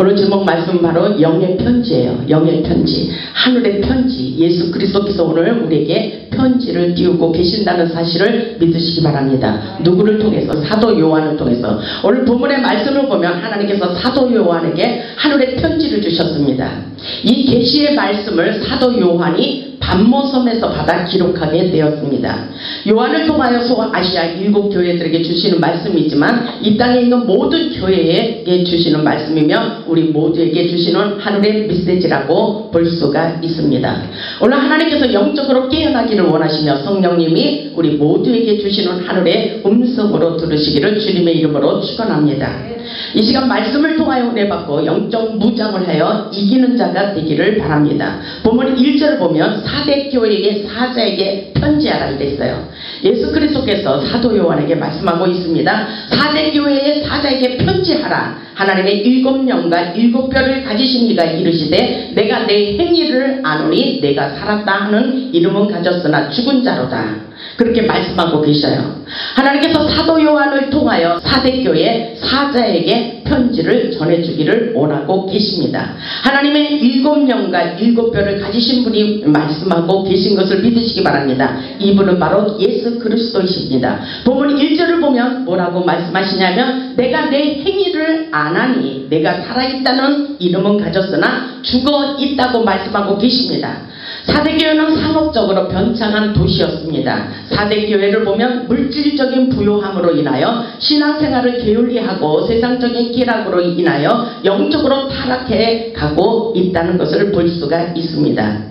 오늘 제목 말씀은 바로 영의 편지예요. 영의 편지, 하늘의 편지. 예수 그리스도께서 오늘 우리에게 편지를 띄우고 계신다는 사실을 믿으시기 바랍니다. 누구를 통해서? 사도 요한을 통해서. 오늘 본문의 말씀을 보면 하나님께서 사도 요한에게 하늘의 편지를 주셨습니다. 이 계시의 말씀을 사도 요한이 반모섬에서 받아 기록하게 되었습니다. 요한을 통하여 소아시아 7교회들에게 주시는 말씀이지만 이 땅에 있는 모든 교회에 주시는 말씀이며 우리 모두에게 주시는 하늘의 메시지라고 볼 수가 있습니다. 오늘 하나님께서 영적으로 깨어나기를 원하시며 성령님이 우리 모두에게 주시는 하늘의 음성으로 들으시기를 주님의 이름으로 축원합니다. 이 시간 말씀을 통하여 은혜 받고 영적 무장을 하여 이기는 자가 되기를 바랍니다. 본문 1절을 보면 사대 교회의 사자에게 편지하라 이랬어요. 예수 그리스도께서 사도 요한에게 말씀하고 있습니다. 사대 교회의 사자에게 편지하라. 하나님의 7영과 7뼈를 가지신 이가 이르시되 내가 내 행위를 아노니 내가 살았다 하는 이름은 가졌으나 죽은 자로다. 그렇게 말씀하고 계셔요. 하나님께서 사도 요한을 통하여 사대교회 사자에게 편지를 전해주기를 원하고 계십니다. 하나님의 7영과 7뼈를 가지신 분이 말씀하고 계신 것을 믿으시기 바랍니다. 이분은 바로 예수 그리스도이십니다. 본문 1절을 보면 뭐라고 말씀하시냐면 내가 내 행위를 안 하니 내가 살아있다는 이름은 가졌으나 죽어 있다고 말씀하고 계십니다. 사대교회는 상업적으로 번창한 도시였습니다. 사대교회를 보면 물질적인 부요함으로 인하여 신앙생활을 게을리하고 세상적인 쾌락으로 인하여 영적으로 타락해 가고 있다는 것을 볼 수가 있습니다.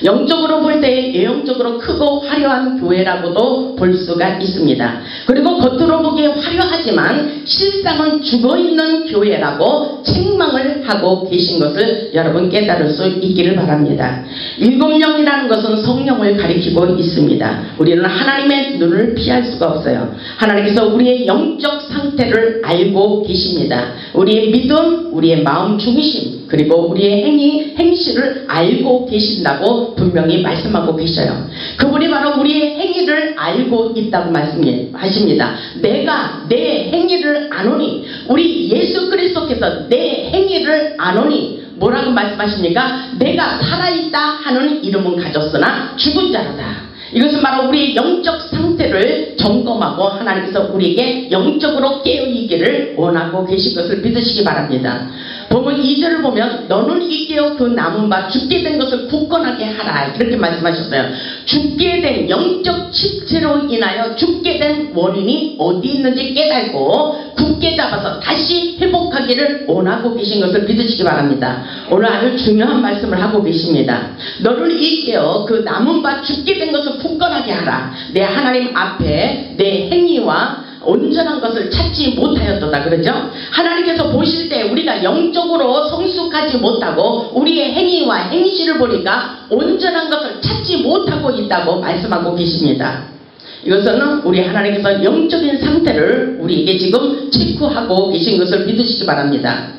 영적으로 볼 때 예영적으로 크고 화려한 교회라고도 볼 수가 있습니다. 그리고 겉으로 보기에 화려하지만 실상은 죽어있는 교회라고 책망을 하고 계신 것을 여러분 깨달을 수 있기를 바랍니다. 7영이라는 것은 성령을 가리키고 있습니다. 우리는 하나님의 눈을 피할 수가 없어요. 하나님께서 우리의 영적 상태를 알고 계십니다. 우리의 믿음, 우리의 마음 중심, 그리고 우리의 행실을 알고 계신다고 분명히 말씀하고 계셔요. 그분이 바로 우리의 행위를 알고 있다고 말씀하십니다. 내가 내 행위를 아노니, 우리 예수 그리스도께서 내 행위를 아노니 뭐라고 말씀하십니까? 내가 살아있다 하는 이름은 가졌으나 죽은 자로다. 이것은 바로 우리의 영적 상태를 점검하고 하나님께서 우리에게 영적으로 깨어있기를 원하고 계신 것을 믿으시기 바랍니다. 본문 2절을 보면 너는 이제어 그 남은 바 죽게 된 것을 굳건하게 하라 이렇게 말씀하셨어요. 죽게 된 영적 실체로 인하여 죽게 된 원인이 어디 있는지 깨닫고 굳게 잡아서 다시 회복하기를 원하고 계신 것을 믿으시기 바랍니다. 오늘 아주 중요한 말씀을 하고 계십니다. 너를 이제어 그 남은 바 죽게 된 것을 굳건하게 하라. 내 하나님 앞에 내 행위와 온전한 것을 찾지 못하였도다. 그러죠? 하나님께서 보실 때 우리가 영적으로 성숙하지 못하고 우리의 행위와 행실을 보니까 온전한 것을 찾지 못하고 있다고 말씀하고 계십니다. 이것은 우리 하나님께서 영적인 상태를 우리에게 지금 체크하고 계신 것을 믿으시기 바랍니다.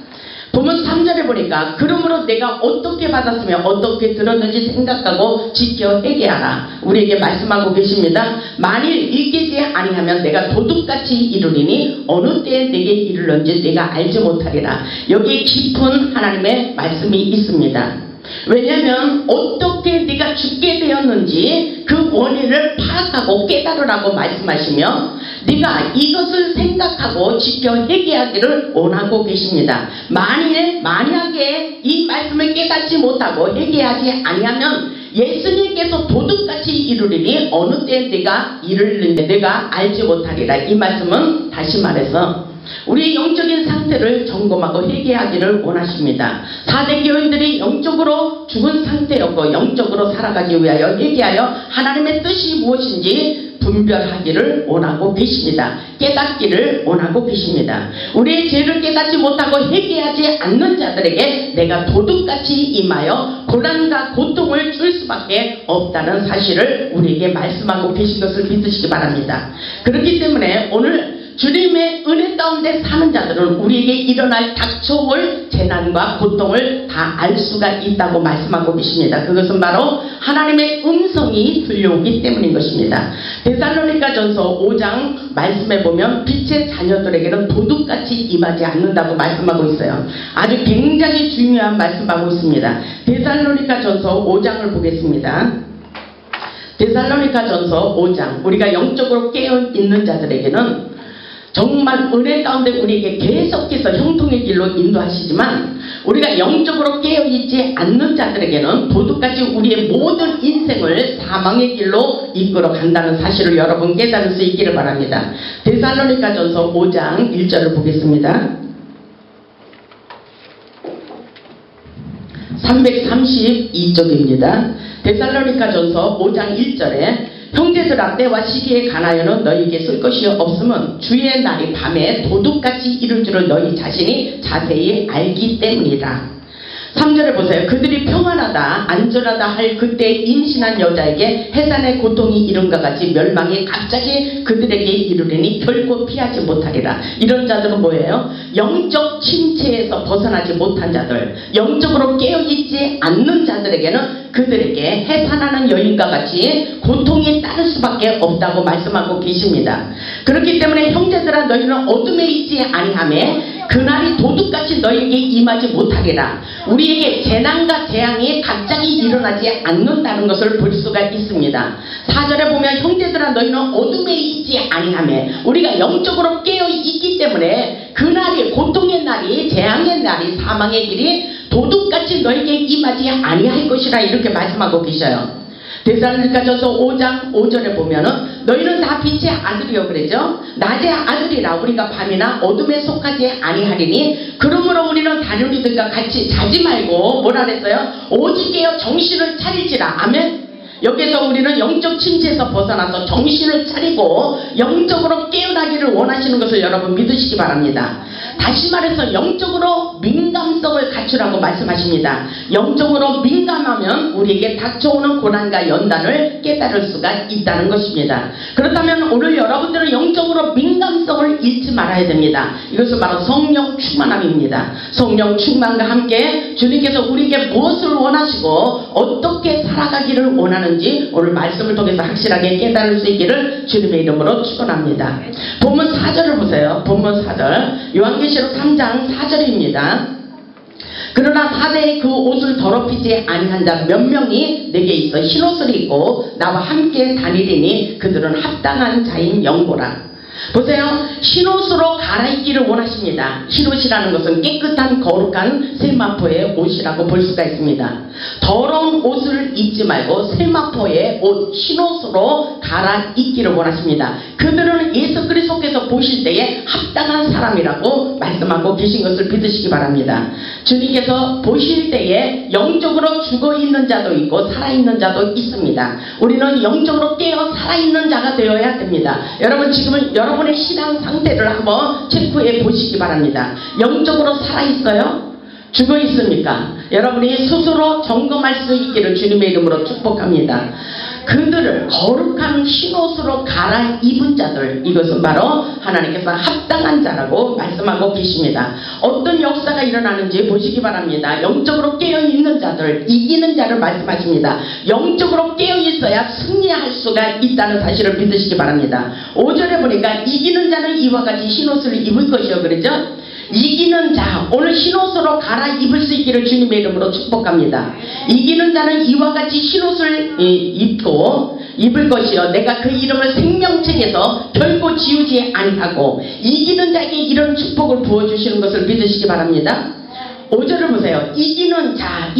본문 3절에 보니까 그러므로 내가 어떻게 받았으며 어떻게 들었는지 생각하고 지켜 회개하라. 우리에게 말씀하고 계십니다. 만일 읽히지 아니하면 내가 도둑같이 이르리니 어느 때에 내게 이르는지 내가 알지 못하리라. 여기에 깊은 하나님의 말씀이 있습니다. 왜냐하면 어떻게 네가 죽게 되었는지 그 원인을 파악하고 깨달으라고 말씀하시며 네가 이것을 생각하고 지켜 회개하기를 원하고 계십니다. 만약에 이 말씀을 깨닫지 못하고 회개하지 아니하면 예수님께서 도둑같이 이르리니 어느 때에 네가 이르는데 내가 알지 못하리라. 이 말씀은 다시 말해서 우리의 영적인 상태를 점검하고 회개하기를 원하십니다. 사대 교인들이 영적으로 죽은 상태였고 영적으로 살아가기 위하여 회개하여 하나님의 뜻이 무엇인지 분별하기를 원하고 계십니다. 깨닫기를 원하고 계십니다. 우리의 죄를 깨닫지 못하고 회개하지 않는 자들에게 내가 도둑같이 임하여 고난과 고통을 줄 수밖에 없다는 사실을 우리에게 말씀하고 계신 것을 믿으시기 바랍니다. 그렇기 때문에 오늘 주님의 은혜 가운데 사는 자들은 우리에게 일어날 닥쳐올 재난과 고통을 다 알 수가 있다고 말씀하고 계십니다. 그것은 바로 하나님의 음성이 들려오기 때문인 것입니다. 데살로니가전서 5장 말씀에 보면 빛의 자녀들에게는 도둑같이 임하지 않는다고 말씀하고 있어요. 아주 굉장히 중요한 말씀하고 있습니다. 데살로니가전서 5장을 보겠습니다. 데살로니가전서 5장, 우리가 영적으로 깨어있는 자들에게는 정말 은혜 가운데 우리에게 계속해서 형통의 길로 인도하시지만, 우리가 영적으로 깨어있지 않는 자들에게는 도둑같이 우리의 모든 인생을 사망의 길로 이끌어 간다는 사실을 여러분 깨달을 수 있기를 바랍니다. 데살로니가전서 5장 1절을 보겠습니다. 332쪽입니다. 데살로니가전서 5장 1절에 형제들아, 때와 시기에 관하여는 너희에게 쓸 것이 없으면 주의 날이 밤에 도둑같이 이룰 줄을 너희 자신이 자세히 알기 때문이다. 3절에 보세요. 그들이 평안하다 안전하다 할 그때 임신한 여자에게 해산의 고통이 이른과 같이 멸망이 갑자기 그들에게 이르리니 결코 피하지 못하리라. 이런 자들은 뭐예요? 영적 침체에서 벗어나지 못한 자들, 영적으로 깨어있지 않는 자들에게는 그들에게 해산하는 여인과 같이 고통이 따를 수밖에 없다고 말씀하고 계십니다. 그렇기 때문에 형제들아, 너희는 어둠에 있지 아니하매 그날이 도둑같이 너희에게 임하지 못하리라. 우리에게 재난과 재앙이 갑자기 일어나지 않는다는 것을 볼 수가 있습니다. 4절에 보면 형제들아, 너희는 어둠에 있지 아니하매, 우리가 영적으로 깨어 있기 때문에 그날이, 고통의 날이, 재앙의 날이, 사망의 길이 도둑같이 너희에게 임하지 아니할 것이라, 이렇게 말씀하고 계셔요. 데살로니가전서 5장 5절에 보면은 너희는 다 빛의 아들이여 그러죠. 낮의 아들이라 우리가 밤이나 어둠에 속하지 아니하리니 그러므로 우리는 다른 이들과 같이 자지 말고 뭐라 그랬어요? 오직 깨어 정신을 차릴지라. 아멘. 여기서 우리는 영적 침체에서 벗어나서 정신을 차리고 영적으로 깨어나기를 원하시는 것을 여러분 믿으시기 바랍니다. 다시 말해서 영적으로 민감성을 갖추라고 말씀하십니다. 영적으로 민감하면 우리에게 닥쳐오는 고난과 연단을 깨달을 수가 있다는 것입니다. 그렇다면 오늘 여러분들은 영적으로 민감성을 잃지 말아야 됩니다. 이것은 바로 성령 충만함입니다. 성령 충만과 함께 주님께서 우리에게 무엇을 원하시고 어떻게 살아가기를 원하는지 오늘 말씀을 통해서 확실하게 깨달을 수 있기를 주님의 이름으로 축원합니다. 본문 4절을 보세요. 본문 4절, 요한계시록 3장 4절입니다. 그러나 사대에 그 옷을 더럽히지 아니한 자 몇 명이 내게 있어 흰옷을 입고 나와 함께 다니리니 그들은 합당한 자인 영고라. 보세요. 흰옷으로 갈아입기를 원하십니다. 흰옷이라는 것은 깨끗한 거룩한 세마포의 옷이라고 볼 수가 있습니다. 더러운 옷을 입지 말고 세마포의 옷, 흰옷으로 갈아입기를 원하십니다. 그들은 예수 그리스도께서 보실 때에 합당한 사람이라고 말씀하고 계신 것을 믿으시기 바랍니다. 주님께서 보실 때에 영적으로 죽어있는 자도 있고 살아있는 자도 있습니다. 우리는 영적으로 깨어 살아있는 자가 되어야 됩니다. 여러분, 지금은 여러분의 신앙 상태를 한번 체크해 보시기 바랍니다. 영적으로 살아있어요? 죽어 있습니까? 여러분이 스스로 점검할 수 있기를 주님의 이름으로 축복합니다. 그들을 거룩한 흰옷으로 갈아입은 자들, 이것은 바로 하나님께서 합당한 자라고 말씀하고 계십니다. 어떤 역사가 일어나는지 보시기 바랍니다. 영적으로 깨어있는 자들, 이기는 자를 말씀하십니다. 영적으로 깨어있어야 승리할 수가 있다는 사실을 믿으시기 바랍니다. 5절에 보니까 이기는 자는 이와 같이 흰옷을 입을 것이요 그러죠. 이기는 자, 오늘 흰옷으로 갈아입을 수 있기를 주님의 이름으로 축복합니다. 이기는 자는 이와 같이 흰옷을 입을 것이요 내가 그 이름을 생명책에서 결코 지우지 아니하고, 이기는 자에게 이런 축복을 부어주시는 것을 믿으시기 바랍니다. 5절을 보세요. 이기는 자,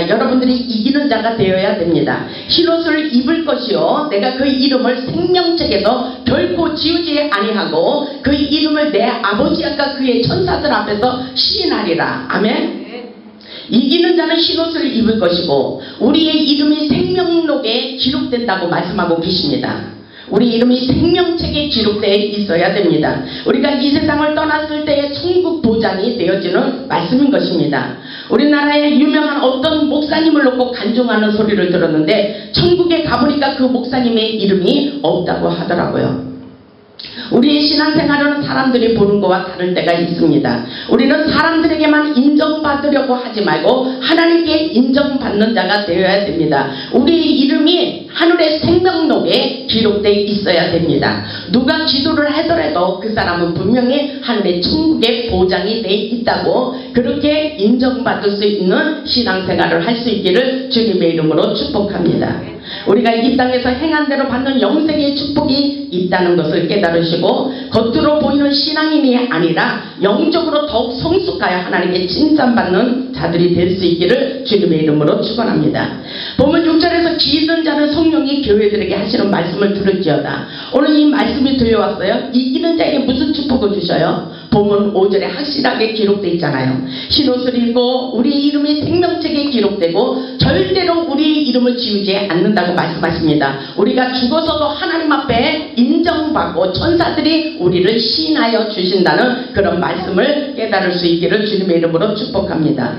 여러분들이 이기는 자가 되어야 됩니다. 흰옷을 입을 것이요 내가 그 이름을 생명책에서 결코 지우지 아니하고 그 이름을 내 아버지와 그의 천사들 앞에서 시인하리라. 아멘. 이기는 자는 흰옷을 입을 것이고 우리의 이름이 생명록에 기록된다고 말씀하고 계십니다. 우리 이름이 생명책에 기록되어 있어야 됩니다. 우리가 이 세상을 떠났을 때의 천국 도장이 되어지는 말씀인 것입니다. 우리나라에 유명한 어떤 목사님을 놓고 간증하는 소리를 들었는데 천국에 가보니까 그 목사님의 이름이 없다고 하더라고요. 우리의 신앙생활은 사람들이 보는 것과 다를 때가 있습니다. 우리는 사람들에게만 인정받으려고 하지 말고 하나님께 인정받는 자가 되어야 됩니다. 우리의 이름이 하늘의 생명록에 기록되어 있어야 됩니다. 누가 기도를 하더라도 그 사람은 분명히 하늘의 천국에 보장이 되어 있다고, 그렇게 인정받을 수 있는 신앙생활을 할 수 있기를 주님의 이름으로 축복합니다. 우리가 이 땅에서 행한 대로 받는 영생의 축복이 있다는 것을 깨달으시고, 겉으로 보이는 신앙인이 아니라 영적으로 더욱 성숙하여 하나님께 칭찬받는 자들이 될 수 있기를 주님의 이름으로 축원합니다. 보면 6절에서 기는 자는 성령이 교회들에게 하시는 말씀을 들을지어다. 오늘 이 말씀이 들려왔어요. 이기는 자에게 무슨 축복을 주셔요? 보면 5절에 확실하게 기록되어 있잖아요. 흰옷을 입고 우리 이름이 생명책에 기록되고 절대로 우리 이름을 지우지 않는다고 말씀하십니다. 우리가 죽어서도 하나님 앞에 인정받고 천사들이 우리를 시인하여 주신다는 그런 말씀을 깨달을 수 있기를 주님의 이름으로 축복합니다.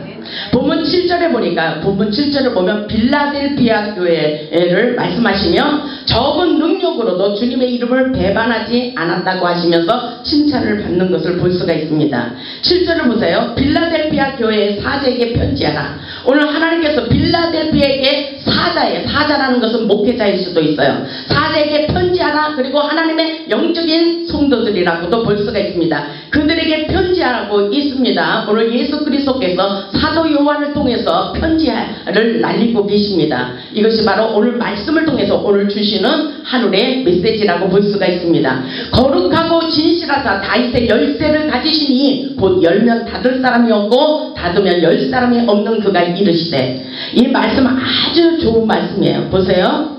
본문 7절에 보니까, 본문 7절을 보면 빌라델피아 교회를 말씀하시며 적은 능력으로도 주님의 이름을 배반하지 않았다고 하시면서 칭찬을 받는 것을 볼 수가 있습니다. 7절을 보세요. 빌라델피아 교회의 사자에게 편지하라. 오늘 하나님께서 빌라델피아에게 사자라는 것은 목회자일 수도 있어요. 사자에게 편지하라. 그리고 하나님의 영적인 성도들이라고도 볼 수가 있습니다. 그들에게 편지하라고 있습니다. 오늘 예수 그리스도께서 사도 요한을 통해서 편지를 날리고 계십니다. 이것이 바로 오늘 말씀을 통해서 오늘 주시는 하늘의 메시지라고 볼 수가 있습니다. 거룩하고 진실하사 다윗의 열쇠를 가지시니 곧 열면 닫을 사람이 없고 닫으면 열 사람이 없는 그가 이르시되. 이 말씀은 아주 좋은 말씀이에요. 보세요.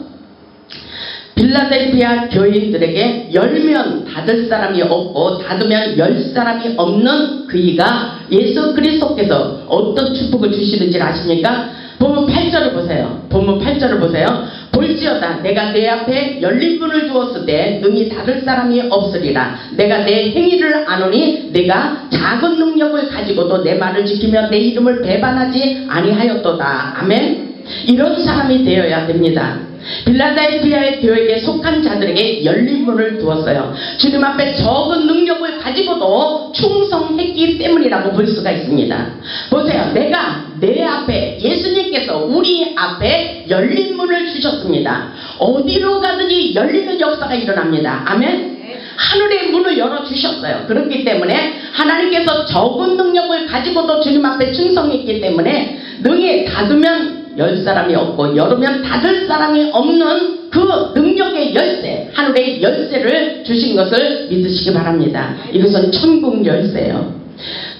빌라델피아 교인들에게 열면 닫을 사람이 없고 닫으면 열 사람이 없는 그이가 예수 그리스도께서 어떤 축복을 주시는지 아십니까? 본문 8절을 보세요. 본문 8절을 보세요. 볼지어다 내가 내 앞에 열린 문을 두었을 때 능히 닫을 사람이 없으리라. 내가 내 행위를 아노니 내가 작은 능력을 가지고도 내 말을 지키며 내 이름을 배반하지 아니하였도다. 아멘. 이런 사람이 되어야 됩니다. 빌라델피아의 교회에 속한 자들에게 열린 문을 두었어요. 주님 앞에 적은 능력을 가지고도 충성했기 때문이라고 볼 수가 있습니다. 보세요. 내가 내 앞에, 예수님께서 우리 앞에 열린 문을 주셨습니다. 어디로 가든지 열리는 역사가 일어납니다. 아멘. 하늘의 문을 열어주셨어요. 그렇기 때문에 하나님께서 적은 능력을 가지고도 주님 앞에 충성했기 때문에 능히 닫으면 열 사람이 없고 열으면 닫을 사람이 없는 그 능력의 열쇠, 하늘의 열쇠를 주신 것을 믿으시기 바랍니다. 이것은 천국 열쇠예요.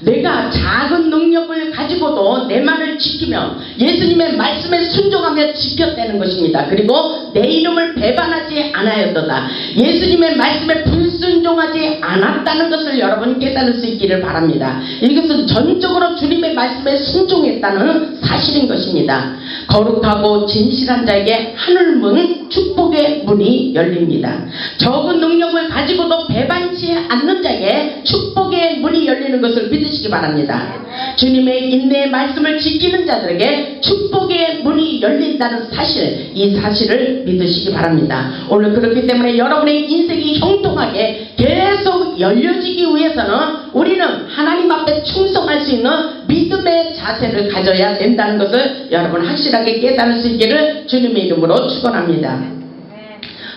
내가 작은 능력을 가지고도 내 말을 지키며 예수님의 말씀에 순종하며 지켰다는 것입니다. 그리고 내 이름을 배반하지 않았도다. 예수님의 말씀에 불순종하지 않았다는 것을 여러분 깨달을 수 있기를 바랍니다. 이것은 전적으로 주님의 말씀에 순종했다는 사실인 것입니다. 거룩하고 진실한 자에게 하늘문, 축복의 문이 열립니다. 적은 능력을 가지고도 배반치 않는 자에게 축복의 문이 열리는 것을 믿으시기 바랍니다. 주님의 인내의 말씀을 지키는 자들에게 축복의 문이 열린다는 사실, 이 사실을 믿으시기 바랍니다. 오늘 그렇기 때문에 여러분의 인생이 형통하게 계속 열려지기 위해서는 우리는 하나님 앞에 충성할 수 있는 믿음의 자세를 가져야 된다는 것을 여러분 확실하게 깨달을 수 있기를 주님의 이름으로 축원합니다.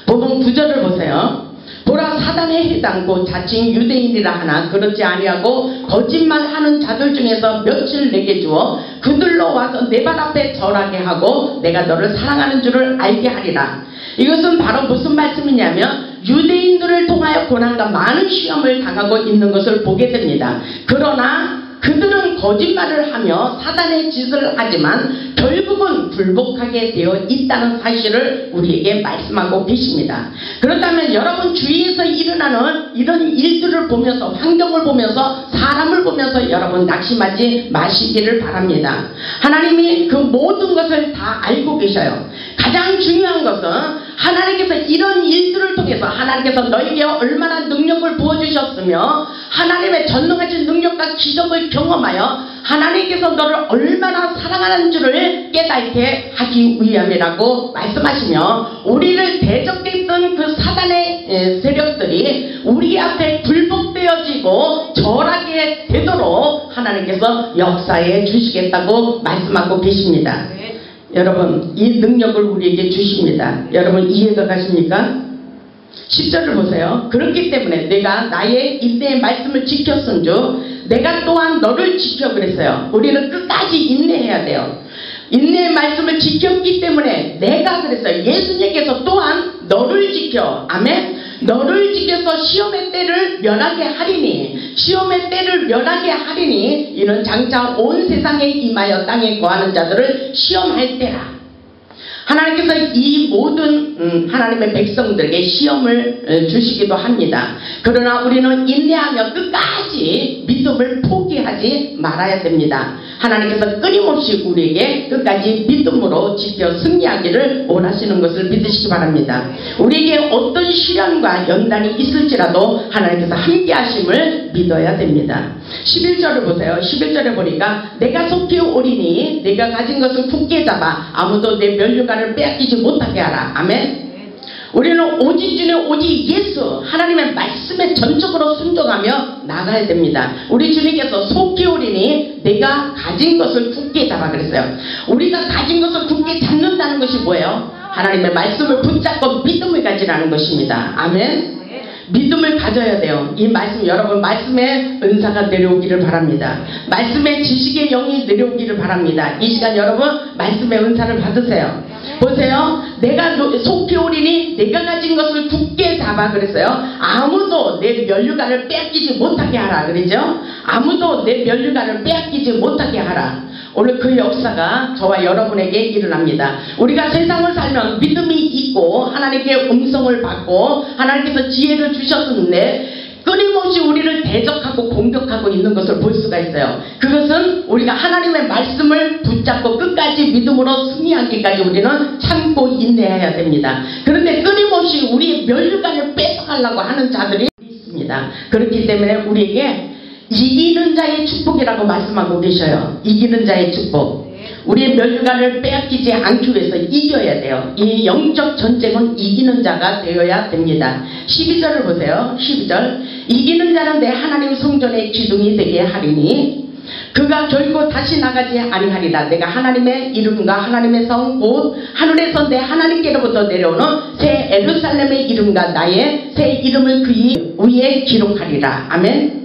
본문 9절을 보세요. 보라 사단에 해당고 자칭 유대인이라 하나 그렇지 아니하고 거짓말하는 자들 중에서 몇을 내게 주어 그들로 와서 내 발 앞에 절하게 하고 내가 너를 사랑하는 줄을 알게 하리라. 이것은 바로 무슨 말씀이냐면 유대인들을 통하여 고난과 많은 시험을 당하고 있는 것을 보게 됩니다. 그러나 그들은 거짓말을 하며 사단의 짓을 하지만 결국은 불복하게 되어 있다는 사실을 우리에게 말씀하고 계십니다. 그렇다면 여러분 주위에서 일어나는 이런 일들을 보면서, 환경을 보면서, 사람을 보면서 여러분 낙심하지 마시기를 바랍니다. 하나님이 그 모든 것을 다 알고 계셔요. 가장 중요한 것은 하나님께서 이런 일들을 통해서 하나님께서 너에게 얼마나 능력을 부어주셨으며 하나님의 전능하신 능력과 기적을 경험하여 하나님께서 너를 얼마나 사랑하는 줄을 깨닫게 하기 위함이라고 말씀하시며 우리를 대적했던 그 사단의 세력들이 우리 앞에 굴복되어지고 절하게 되도록 하나님께서 역사해 주시겠다고 말씀하고 계십니다. 여러분, 이 능력을 우리에게 주십니다. 여러분, 이해가 가십니까? 10절을 보세요. 그렇기 때문에 내가 나의 인내의 말씀을 지켰은즉 내가 또한 너를 지켜 그랬어요. 우리는 끝까지 인내해야 돼요. 인내의 말씀을 지켰기 때문에 내가 그랬어요. 예수님께서 또한 너를 지켜. 아멘. 너를 지켜서 시험의 때를 면하게 하리니 시험의 때를 면하게 하리니 이는 장차 온 세상에 임하여 땅에 거하는 자들을 시험할 때라. 하나님께서 이 모든 하나님의 백성들에게 시험을 주시기도 합니다. 그러나 우리는 인내하며 끝까지 믿음을 포기하지 말아야 됩니다. 하나님께서 끊임없이 우리에게 끝까지 믿음으로 지켜 승리하기를 원하시는 것을 믿으시기 바랍니다. 우리에게 어떤 시련과 연단이 있을지라도 하나님께서 함께 하심을 믿어야 됩니다. 11절을 보세요. 11절에 보니까 내가 속히 오리니 내가 가진 것을 굳게 잡아 아무도 내 면류관을 빼앗기지 못하게 하라. 아멘. 우리는 오직 주님 오직 예수 하나님의 말씀에 전적으로 순종하며 나가야 됩니다. 우리 주님께서 속히 오리니 내가 가진 것을 굳게 잡아 그랬어요. 우리가 가진 것을 굳게 잡는다는 것이 뭐예요? 하나님의 말씀을 붙잡고 믿음을 가지라는 것입니다. 아멘. 믿음을 가져야 돼요. 이 말씀, 여러분 말씀의 은사가 내려오기를 바랍니다. 말씀의 지식의 영이 내려오기를 바랍니다. 이 시간 여러분 말씀의 은사를 받으세요. 보세요. 내가 속히 오리니 내가 가진 것을 굳게 잡아 그랬어요. 아무도 내 면류관을 빼앗기지 못하게 하라 그러죠. 아무도 내 면류관을 빼앗기지 못하게 하라. 오늘 그 역사가 저와 여러분에게 일어납니다. 우리가 세상을 살면 믿음이 있고 하나님께 음성을 받고 하나님께서 지혜를 주셨는데 끊임없이 우리를 대적하고 공격하고 있는 것을 볼 수가 있어요. 그것은 우리가 하나님의 말씀을 붙잡고 끝까지 믿음으로 승리하기까지 우리는 참고 인내해야 됩니다. 그런데 끊임없이 우리의 면류관을 뺏어가려고 하는 자들이 있습니다. 그렇기 때문에 우리에게 이기는 자의 축복이라고 말씀하고 계셔요. 이기는 자의 축복. 우리의 면류관을 빼앗기지 않기 위해서 이겨야 돼요. 이 영적 전쟁은 이기는 자가 되어야 됩니다. 12절을 보세요. 12절. 이기는 자는 내 하나님 성전의 기둥이 되게 하리니 그가 결코 다시 나가지 아니하리라. 내가 하나님의 이름과 하나님의 성 곧 하늘에서 내 하나님께로부터 내려오는 새 예루살렘의 이름과 나의 새 이름을 그 위에 기록하리라. 아멘.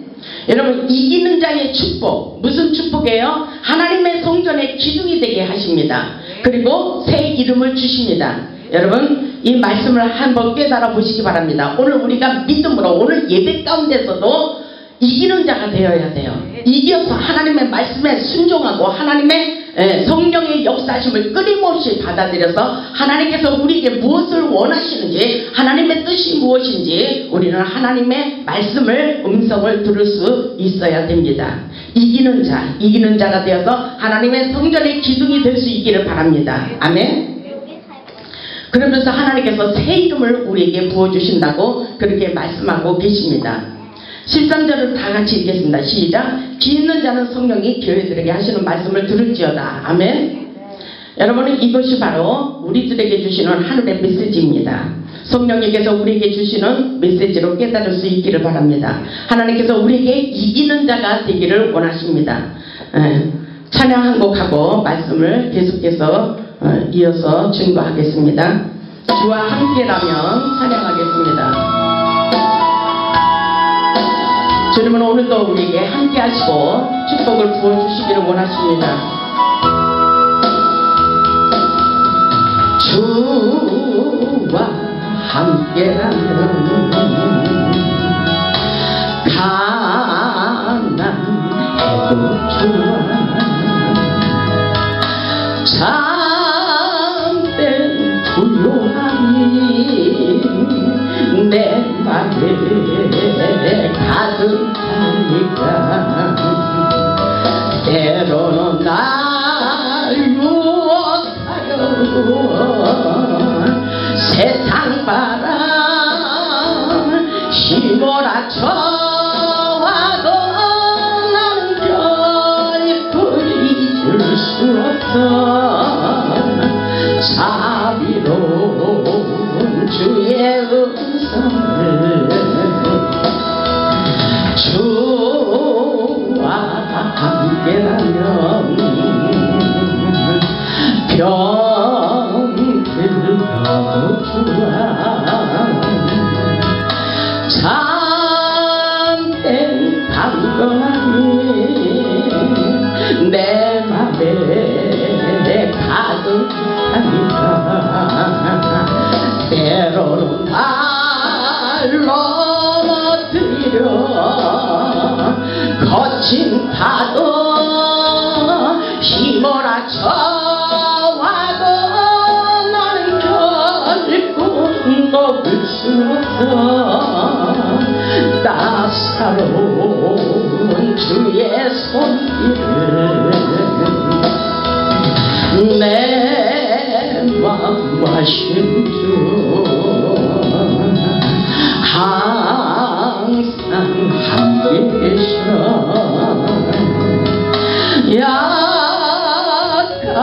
여러분 이기는 자의 축복 무슨 축복이에요? 하나님의 성전의 기둥이 되게 하십니다. 그리고 새 이름을 주십니다. 여러분 이 말씀을 한번 깨달아 보시기 바랍니다. 오늘 우리가 믿음으로 오늘 예배 가운데서도 이기는 자가 되어야 돼요. 이겨서 하나님의 말씀에 순종하고 하나님의 성령의 역사하심을 끊임없이 받아들여서 하나님께서 우리에게 무엇을 원하시는지 하나님의 뜻이 무엇인지 우리는 하나님의 말씀을 음성을 들을 수 있어야 됩니다. 이기는 자, 이기는 자가 되어서 하나님의 성전의 기둥이 될 수 있기를 바랍니다. 아멘. 그러면서 하나님께서 새 이름을 우리에게 부어주신다고 그렇게 말씀하고 계십니다. 13절을 다 같이 읽겠습니다. 시작. 귀 있는 자는 성령이 교회들에게 하시는 말씀을 들을지어다. 아멘. 여러분은 이것이 바로 우리들에게 주시는 하늘의 메시지입니다. 성령님께서 우리에게 주시는 메시지로 깨달을 수 있기를 바랍니다. 하나님께서 우리에게 이기는 자가 되기를 원하십니다. 찬양 한 곡하고 말씀을 계속해서 이어서 증거하겠습니다. 주와 함께라면 찬양하겠습니다. 주님은 오늘도 우리에게 함께 하시고 축복을 부어주시기를 원하십니다. 주와 함께라면 가난해도 좋아 참된 부요함이 내 맘에 가득하니까 때로는 날 유혹하여 세상 힘몰아 쳐와도 나는 결코 잊을 수 없어. 자비로운 주의 음성을 주와 함께라면 병들어도 좋아. 참된 강건함이 내 맘에 가득합니다. 때로는 날 넘어뜨려 거친 파도 힘몰아 쳐와도 나는 결코 녹을 수 없어. 따사로운 주의 손길을 내 맘과 심중 항상 함께 계셔. 약한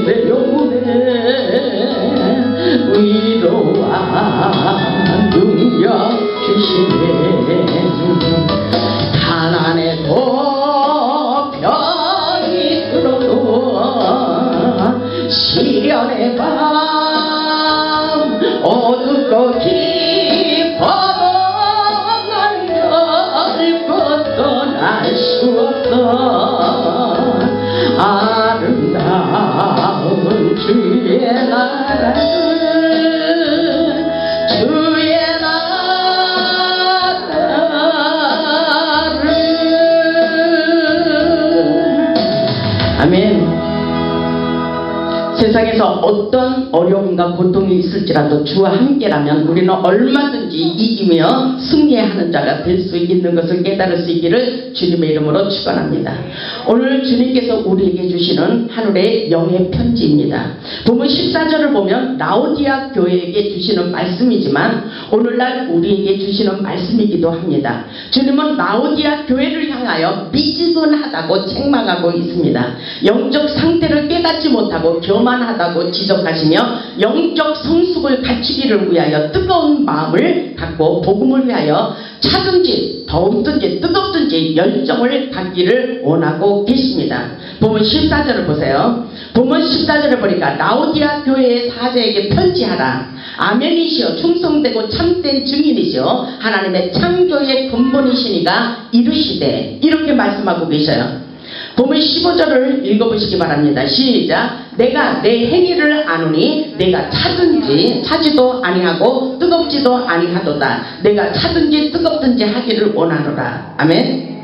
내 영혼에 위로와 능력 주시네. 가난해도 병이 들어도 시련의 밤 어둡고 깊어도 난 결코 떠날 수 없어. 아름다운 주의 나라를 주의 나라를. 아멘. 세상에서 어떤 어려움과 고통이 있을지라도 주와 함께라면 우리는 얼마든지 이기며 승리하는 자가 될 수 있는 것을 깨달을 수 있기를 주님의 이름으로 축원합니다. 오늘 주님께서 우리에게 주시는 하늘의 영의 편지입니다. 본문 14절을 보면 라오디아 교회에게 주시는 말씀이지만 오늘날 우리에게 주시는 말씀이기도 합니다. 주님은 라오디아 교회를 향하여 미지근하다고 책망하고 있습니다. 영적 상태를 깨닫지 못하고 교만하다고 지적하시며 영적 성숙을 갖추기를 위하여 뜨거운 마음을 갖고 복음을 위하여 차든지 더웠든지 뜨겁든지 열정을 갖기를 원하고 계십니다. 본문 14절을 보세요. 본문 14절을 보니까 라오디아 교회의 사제에게 편지하라. 아멘이시여 충성되고 참된 증인이시여 하나님의 창조의 근본이시니가 이르시되, 이렇게 말씀하고 계셔요. 본문 15절을 읽어보시기 바랍니다. 시작. 내가 내 행위를 아노니 내가 차든지 차지도 아니하고 뜨겁지도 아니하도다. 내가 차든지 뜨겁든지 하기를 원하노라. 아멘.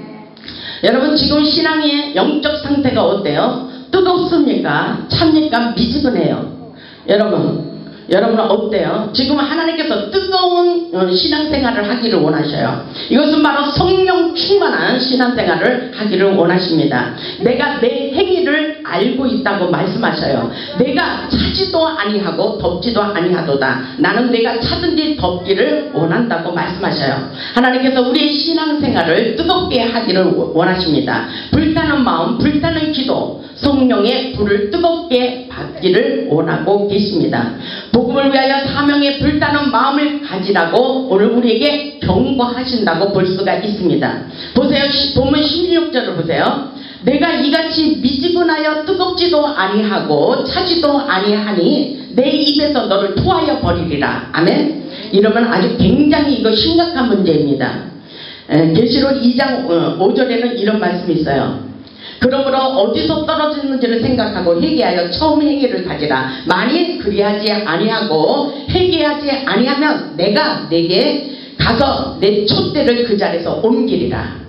여러분, 지금 신앙의 영적 상태가 어때요? 뜨겁습니까? 찹니까? 미지근해요? 여러분은 어때요? 지금 하나님께서 뜨거운 신앙생활을 하기를 원하셔요. 이것은 바로 성령 충만한 신앙생활을 하기를 원하십니다. 내가 내 행위를 알고 있다고 말씀하셔요. 내가 차지도 아니하고 덥지도 아니하도다. 나는 내가 차든지 덥기를 원한다고 말씀하셔요. 하나님께서 우리의 신앙생활을 뜨겁게 하기를 원하십니다. 불타는 마음, 불타는 기도, 성령의 불을 뜨겁게 받기를 원하고 계십니다. 복음을 위하여 사명에 불타는 마음을 가지라고 오늘 우리에게 경고하신다고 볼 수가 있습니다. 보세요. 본문 16절을 보세요. 내가 이같이 미지근하여 뜨겁지도 아니하고 차지도 아니하니 내 입에서 너를 토하여 버리리라. 아멘. 이러면 아주 굉장히 이거 심각한 문제입니다. 계시록 2장 5절에는 이런 말씀이 있어요. 그러므로 어디서 떨어졌는지를 생각하고 회개하여 처음 행위를 가지라. 만일 그리하지 아니하고 회개하지 아니하면 내가 내게 가서 내 촛대를 그 자리에서 옮기리라.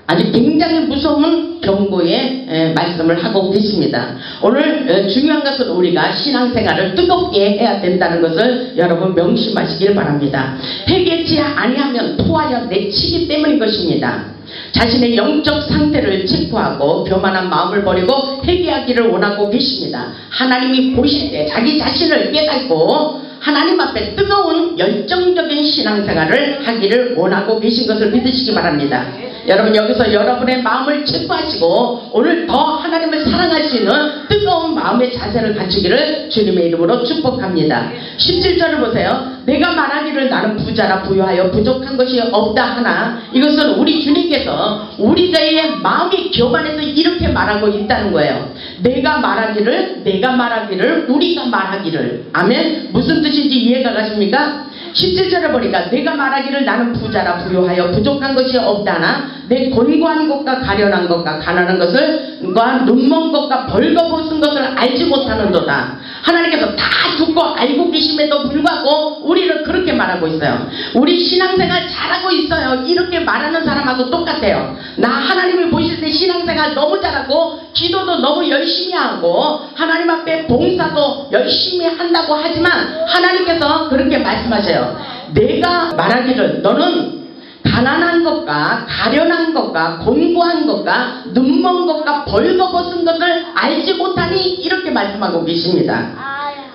아주 굉장히 무서운 경고의 말씀을 하고 계십니다. 오늘 중요한 것은 우리가 신앙생활을 뜨겁게 해야 된다는 것을 여러분 명심하시길 바랍니다. 회개치 아니하면 토하여 내치기 때문인 것입니다. 자신의 영적 상태를 체크하고 교만한 마음을 버리고 회개하기를 원하고 계십니다. 하나님이 보실 때 자기 자신을 깨닫고 하나님 앞에 뜨거운 열정적인 신앙생활을 하기를 원하고 계신 것을 믿으시기 바랍니다. 여러분 여기서 여러분의 마음을 체크하시고 오늘 더 하나님을 사랑할 수 있는 뜨거운 마음의 자세를 갖추기를 주님의 이름으로 축복합니다. 17절을 보세요. 내가 말하기를 나는 부자라 부유하여 부족한 것이 없다 하나, 이것은 우리 주님께서 우리의 마음이 교만해서 이렇게 말하고 있다는 거예요. 내가 말하기를 우리가 말하기를. 아멘. 무슨 뜻인지 이해가 가십니까? 17절을 보니까 내가 말하기를 나는 부자라 부유하여 부족한 것이 없다나 내 곤고한 것과 가련한 것과 가난한 것을 눈먼 것과 벌거벗은 것을 알지 못하는도다. 하나님께서 다 듣고 알고 계심에도 불구하고 우리를 그렇게 말하고 있어요. 우리 신앙생활 잘하고 있어요. 이렇게 말하는 사람하고 똑같아요. 나 하나님이 보실 때 신앙생활 너무 잘하고 기도도 너무 열심히 하고 하나님 앞에 봉사도 열심히 한다고 하지만 하나님께서 그렇게 말씀하셔요. 내가 말하기를 너는 가난한 것과 가련한 것과 곤고한 것과 눈먼 것과 벌거벗은 것을 알지 못하니 이렇게 말씀하고 계십니다.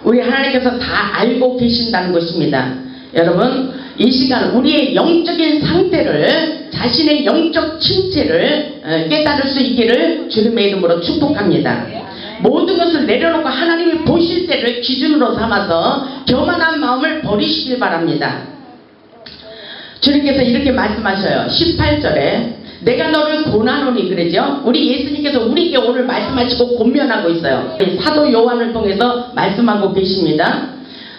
우리 하나님께서 다 알고 계신다는 것입니다. 여러분 이 시간 우리의 영적인 상태를, 자신의 영적 침체를 깨달을 수 있기를 주님의 이름으로 축복합니다. 모든 것을 내려놓고 하나님이 보실 때를 기준으로 삼아서 교만한 마음을 버리시길 바랍니다. 주님께서 이렇게 말씀하셔요. 18절에 내가 너를 고난하노니 그러죠. 우리 예수님께서 우리에게 오늘 말씀하시고 권면하고 있어요. 사도 요한을 통해서 말씀하고 계십니다.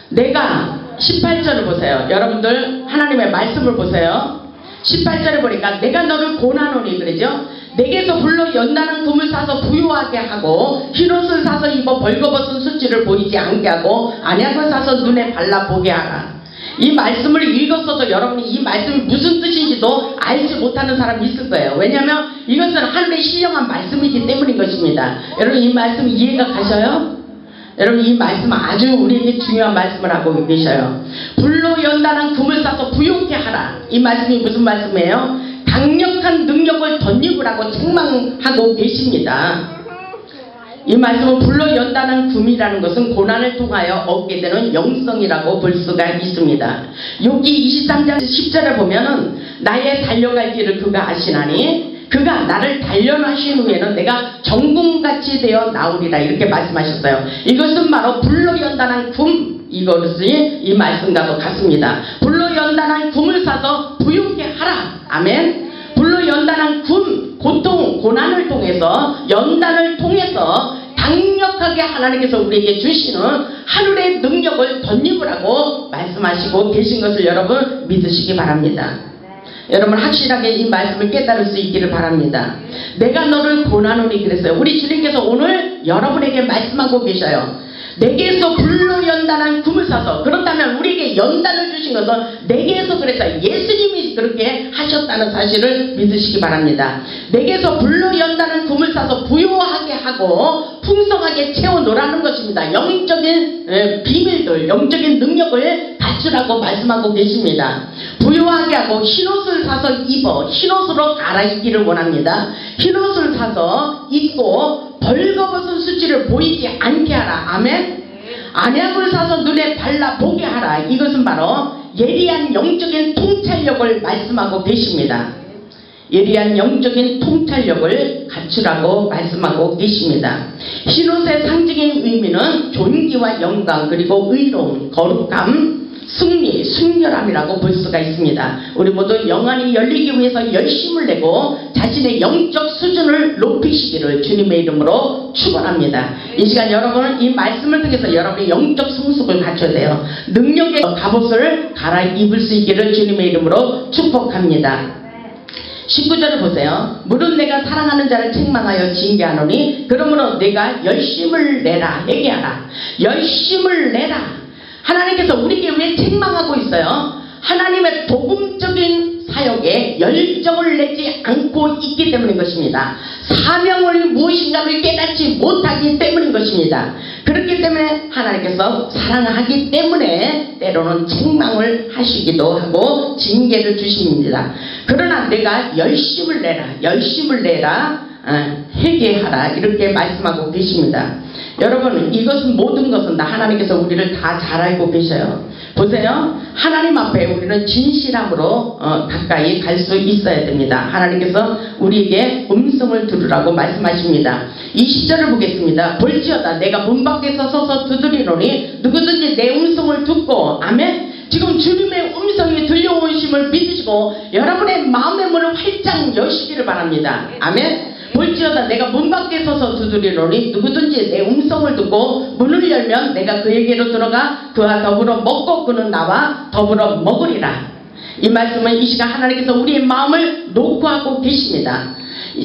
내가 18절을 보세요. 여러분들 하나님의 말씀을 보세요. 18절에 보니까 내가 너를 고난하노니 그러죠. 내게서 불러 연단한 금을 사서 부유하게 하고 흰옷을 사서 입어 벌거벗은 수치를 보이지 않게 하고 안약을 사서 눈에 발라보게 하라. 이 말씀을 읽었어도 여러분이 이 말씀이 무슨 뜻인지도 알지 못하는 사람이 있을 거예요. 왜냐하면 이것은 하늘의 신령한 말씀이기 때문인 것입니다. 여러분 이 말씀 이해가 가셔요? 여러분 이 말씀 아주 우리에게 중요한 말씀을 하고 계셔요. 불로 연단한 금을 사서 부유케 하라. 이 말씀이 무슨 말씀이에요? 강력한 능력을 덧입으라고 책망하고 계십니다. 이 말씀은 불로 연단한 금이라는 것은 고난을 통하여 얻게 되는 영성이라고 볼 수가 있습니다. 욥기 23장 10절에 보면은 나의 달려갈 길을 그가 아시나니 그가 나를 단련하신 후에는 내가 정금같이 되어 나오리라 이렇게 말씀하셨어요. 이것은 바로 불로 연단한 금, 이것이 이 말씀과도 같습니다. 불로 연단한 금을 사서 부유케 하라. 아멘. 불로 연단한 금, 고통, 고난을 통해서 연단을 통해서 강력하게 하나님께서 우리에게 주시는 하늘의 능력을 덧입으라고 말씀하시고 계신 것을 여러분 믿으시기 바랍니다. 여러분 확실하게 이 말씀을 깨달을 수 있기를 바랍니다. 내가 너를 고난하노니 그랬어요. 우리 주님께서 오늘 여러분에게 말씀하고 계셔요. 내게서 불로 연단한 금을 사서, 그렇다면 우리에게 연단을 주신 것은 내게서 그랬어요. 예수님이 그렇게 하셨다는 사실을 믿으시기 바랍니다. 내게서 불로 연단한 금을 사서 부유하게 하고 풍성하게 채워놓으라는 것입니다. 영적인 비밀들, 영적인 능력을 갖추라고 말씀하고 계십니다. 부유하게 하고 흰옷을 사서 입어 흰옷으로 갈아입기를 원합니다. 흰옷을 사서 입고 벌거벗은 수치를 보이지 않게 하라. 아멘. 안약을 사서 눈에 발라보게 하라. 이것은 바로 예리한 영적인 통찰력을 말씀하고 계십니다. 예리한 영적인 통찰력을 갖추라고 말씀하고 계십니다. 흰옷의 상징인 의미는 존귀와 영광, 그리고 의로움, 거룩함, 승리, 순결함이라고 볼 수가 있습니다. 우리 모두 영안이 열리기 위해서 열심을 내고 자신의 영적 수준을 높이시기를 주님의 이름으로 축원합니다. 이 시간 여러분은 이 말씀을 통해서 여러분의 영적 성숙을 갖춰야 돼요. 능력의 갑옷을 갈아입을 수 있기를 주님의 이름으로 축복합니다. 19절을 보세요. 물은 내가 사랑하는 자를 책망하여 징계하노니 그러므로 내가 열심을 내라. 회개하라. 열심을 내라. 하나님께서 우리에게 왜 책망하고 있어요? 하나님의 복음적인 사역에 열정을 내지 않고 있기 때문인 것입니다. 사명을 무엇인가를 깨닫지 못하기 때문인 것입니다. 그렇기 때문에 하나님께서 사랑하기 때문에 때로는 책망을 하시기도 하고 징계를 주십니다. 그러나 내가 열심을 내라. 열심을 내라. 회개하라 이렇게 말씀하고 계십니다. 여러분, 이것은 모든 것은 다 하나님께서 우리를 다 잘 알고 계셔요. 보세요. 하나님 앞에 우리는 진실함으로 가까이 갈 수 있어야 됩니다. 하나님께서 우리에게 음성을 들으라고 말씀하십니다. 이 시절을 보겠습니다. 볼지어다 내가 문 밖에서 서서 두드리노니 누구든지 내 음성을 듣고, 아멘. 지금 주님의 음성이 들려오심을 믿으시고 여러분의 마음의 문을 활짝 여시기를 바랍니다. 아멘. 볼지어다 내가 문 밖에 서서 두드리노니 누구든지 내 음성을 듣고 문을 열면 내가 그에게로 들어가 그와 더불어 먹고 그는 나와 더불어 먹으리라. 이 말씀은 이 시간 하나님께서 우리의 마음을 녹화하고 계십니다.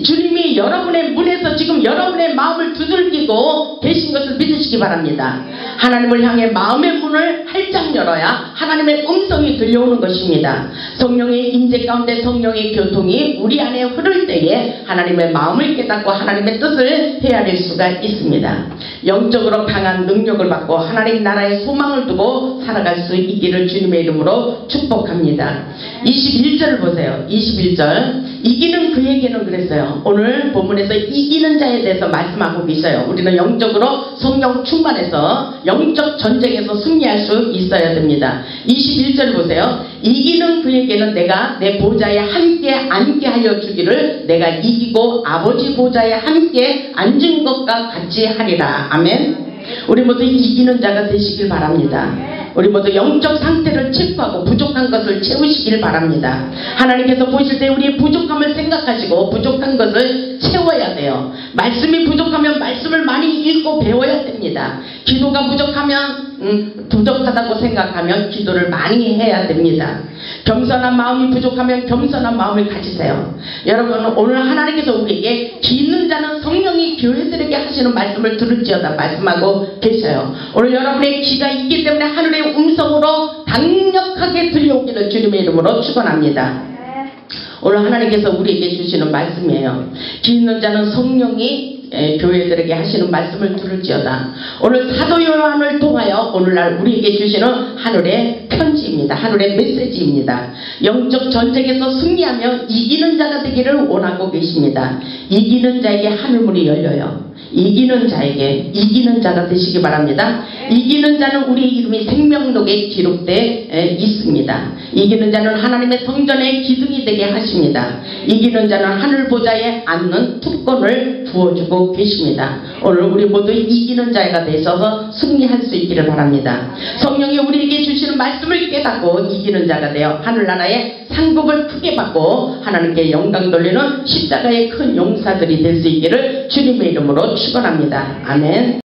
주님이 여러분의 문에서 지금 여러분의 마음을 두들기고 계신 것을 믿으시기 바랍니다. 하나님을 향해 마음의 문을 활짝 열어야 하나님의 음성이 들려오는 것입니다. 성령의 임재 가운데 성령의 교통이 우리 안에 흐를 때에 하나님의 마음을 깨닫고 하나님의 뜻을 헤아릴 수가 있습니다. 영적으로 강한 능력을 받고 하나님 나라의 소망을 두고 살아갈 수 있기를 주님의 이름으로 축복합니다. 21절을 보세요. 21절. 이기는 그에게는 그랬어요. 오늘 본문에서 이기는 자에 대해서 말씀하고 계셔요. 우리는 영적으로 성령 충만해서 영적 전쟁에서 승리할 수 있어야 됩니다. 21절 보세요. 이기는 그에게는 내가 내 보좌에 함께 앉게 하여 주기를 내가 이기고 아버지 보좌에 함께 앉은 것과 같이 하리라. 아멘. 우리 모두 이기는 자가 되시길 바랍니다. 우리 모두 영적 상태를 체크하고 부족한 것을 채우시길 바랍니다. 하나님께서 보실 때 우리의 부족함을 생각하시고 부족한 것을 채워야 돼요. 말씀이 부족하면 말씀을 많이 읽고 배워야 됩니다. 기도가 부족하면 부족하다고 생각하면 기도를 많이 해야 됩니다. 겸손한 마음이 부족하면 겸손한 마음을 가지세요. 여러분, 오늘 하나님께서 우리에게 기 있는 자는 성령이 교회들에게 하시는 말씀을 들을지어다 말씀하고 계셔요. 오늘 여러분의 기가 있기 때문에 하늘의 음성으로 강력하게 들려오기를 주님의 이름으로 축원합니다. 오늘 하나님께서 우리에게 주시는 말씀이에요. 기 있는 자는 성령이 교회들에게 하시는 말씀을 들을지어다. 오늘 사도 요한을 통하여 오늘날 우리에게 주시는 하늘의 편지입니다. 하늘의 메시지입니다. 영적 전쟁에서 승리하며 이기는 자가 되기를 원하고 계십니다. 이기는 자에게 하늘문이 열려요. 이기는 자에게 이기는 자가 되시기 바랍니다. 이기는 자는 우리의 이름이 생명록에 기록되어 있습니다. 이기는 자는 하나님의 성전의 기둥이 되게 하십니다. 이기는 자는 하늘 보좌에 앉는 특권을 부어주고 계십니다. 오늘 우리 모두 이기는 자가 되셔서 승리할 수 있기를 바랍니다. 성령이 우리에게 주시는 말씀을 깨닫고 이기는 자가 되어 하늘나라의 상급을 크게 받고 하나님께 영광 돌리는 십자가의 큰 용사들이 될 수 있기를 주님의 이름으로 축원합니다. 아멘.